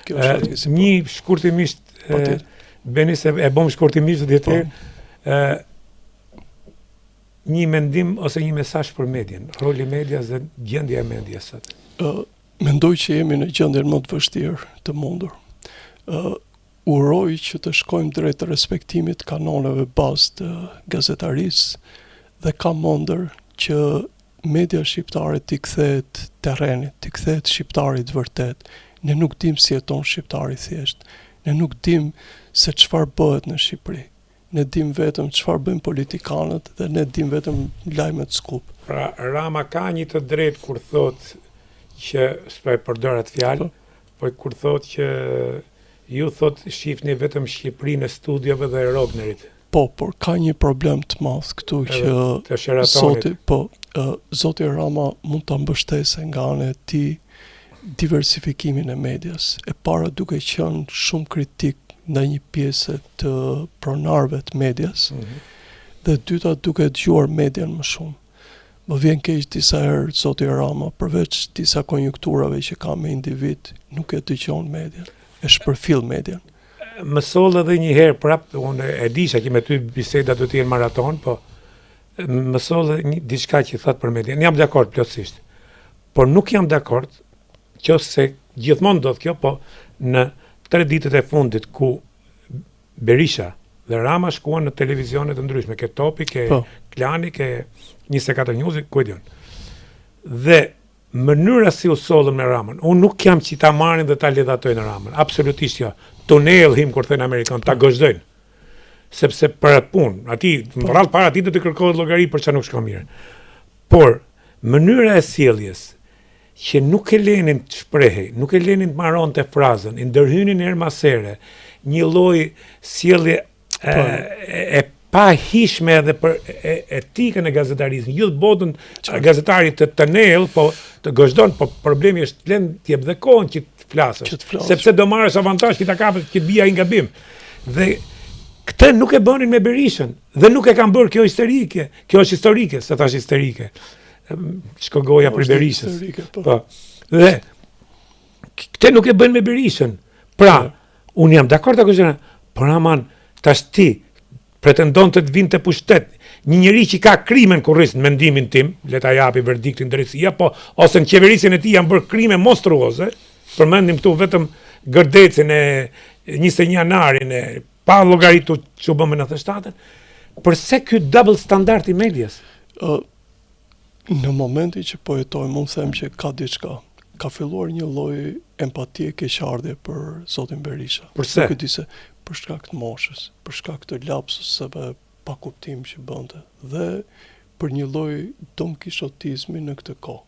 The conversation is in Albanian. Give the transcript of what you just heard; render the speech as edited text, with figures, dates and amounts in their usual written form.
Kjo është fatkeqësi. Një shkurtimisht, Beni, se e bëm shkurtimisht dhe një mendim ose një mesazh për median, roli i medias dhe gjendja e medias sot. Mendoj që jemi në gjendjen më të vështirë të mundur. Uroj që të shkojmë drejt të respektimit kanoneve bazë të gazetarisë dhe kam ëndër që media shqiptare t'i kthehet terrenit, t'i kthehet shqiptarit vërtet. Ne nuk dim si jeton shqiptari thjesht. Ne nuk dim se çfarë bëhet në Shqipëri. Ne dim vetëm çfarë bëjnë politikanët dhe ne dim vetëm lajmet skup. Pra Rama ka një të drejtë kur thot që s'po e përdor atë fjalë, po kur thot që ju thot shifni vetëm Shqipërinë e studiove dhe e Rognerit. Po, por ka një problem të madh këtu që Zoti Rama mund ta mbështesë nga ana e tij diversifikimin e medias. E para duke qenë shumë kritik ndaj një pjese të pronarëve të medias, dhe dyta duke dëgjuar median më shumë. Më vjen keq disa herë Zoti Rama, përveç disa konjunkturave që ka me individ, nuk e dëgjon median, e shpërfill median. Më soll edhe një herë prap, unë e disha që me ty biseda do të jenë maraton, po më soll diçka që thot për median. Jam dakord plotësisht. Por nuk jam dakord se gjithmonë ndodh kjo, po në 3 ditët e fundit ku Berisha dhe Rama shkuan në televizionet të ndryshme, ke Topi, ke Klani, ke 24 News, ku e diun. Dhe mënyra si u sollën me Ramën, unë nuk jam që ta marrin dhe ta lidhatojnë Ramën, absolutisht jo. Tunel him kur thënë Amerikan, ta gëzdojnë. Sepse për atë punë, rrallë para ati do të kërkohet llogari për çka nuk shkon mirë. Por mënyra e sjelljes që nuk e lenin të shprehej, nuk e lenin të marronte frazën, i ndërhynin ermasere, një lloj sjellje e pa hishme edhe për etikën e gazetarisë. Gjithë botën gazetarit të tënel, po të gëzdon, po problemi është të lënë të jep dhe kohën që të flasësh, sepse do marrësh avantazh që ta kapësh që të bija i gabim. Dhe këtë nuk e bënin me Berishën, dhe nuk e kanë bërë kjo histerike. Kjo është historike, se thash histerike. Shkogoja për Berishës. Po. Dhe këtë nuk e bën me Berishën. Pra, unë jam dakord apo jo? Por aman, tash ti pretendon të vinte pushtet një njeri që ka krimen kurriz në mendimin tim, le ta japi verdiktin drejtësia, po ose në qeverisjen e tij janë bërë krime monstruoze. Përmendim këtu vetëm Gërdecin e 21 janarin e pa llogaritur çu bën në 97-ën. Përse ky double standard i medias? Në momenti që po jetojmë, unë them që ka diçka. Ka filluar një lloj empatie keqardhje për Zotin Berisha. Përse? Për shkak të moshës, për shkak të lapsuseve pa kuptim që bënte, dhe për një lloj domkishotizmi në këtë kohë.